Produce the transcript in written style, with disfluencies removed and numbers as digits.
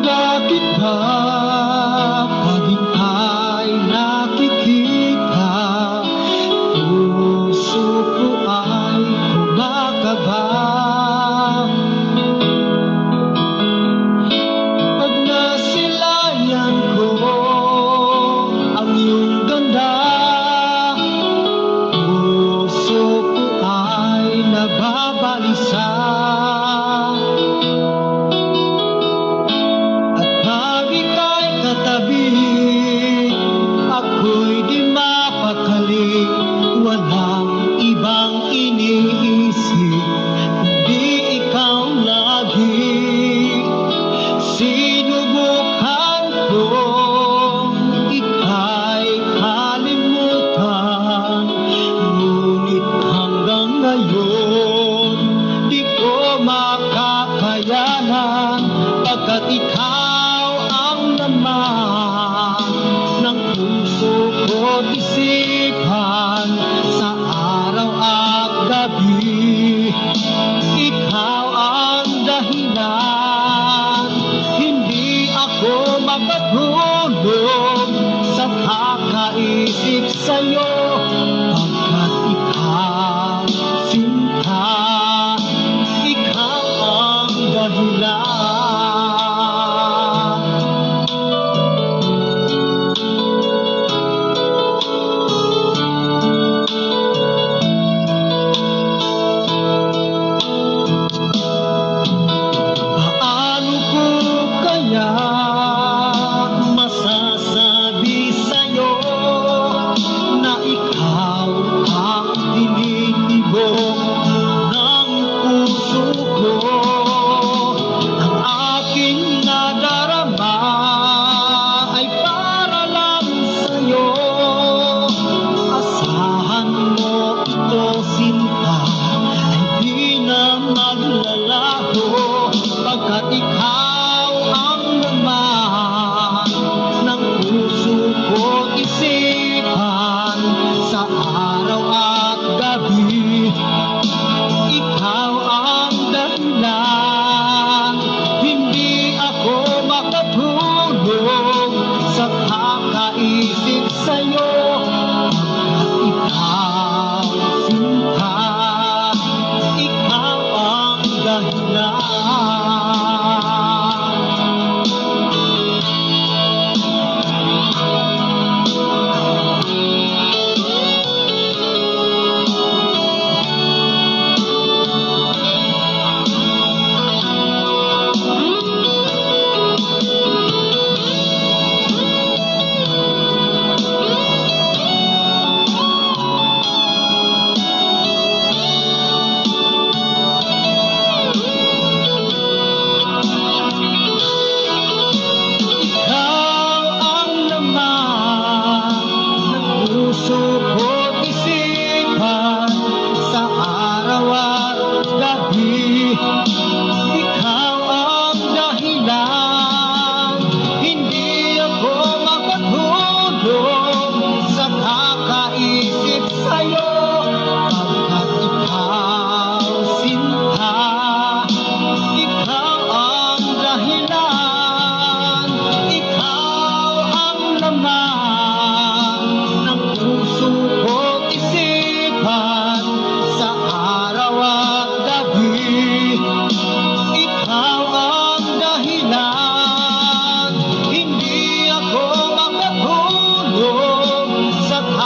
Bakit ba paghintay nakikita? Puso ko ay kumakaba pag nasilayan ko ang iyong ganda. Puso ko ay nababalisa at pag ika'y katabi, ako'y di mapakali. Walang ibang iniisip kundi ikaw lagi. Sinubukan kong ika'y kalimutan, ngunit hanggang ngayon di ko makakayanan, pagkat ikaw ang laman ng puso ko't isipan sa araw at gabi. Ikaw ang dahilan, hindi ako makatulog sa kakaisip sa'yo, pagkat ikaw sinta, ikaw ang dahilan. Paano ko kaya masasabi sa'yo na ikaw ang tinitibok ng puso ko? Ang aking nadarama ay para lang sa'yo. Asahan mo ito, sinta, ay di na maglalaho, pagkat ikaw ang laman ng puso ko't isipan sa araw at gabi. Ikaw ang dahilan, hindi ako makatulog sa kakaisip sa'yo, pagkat ikaw sinta, ikaw ang dahilan.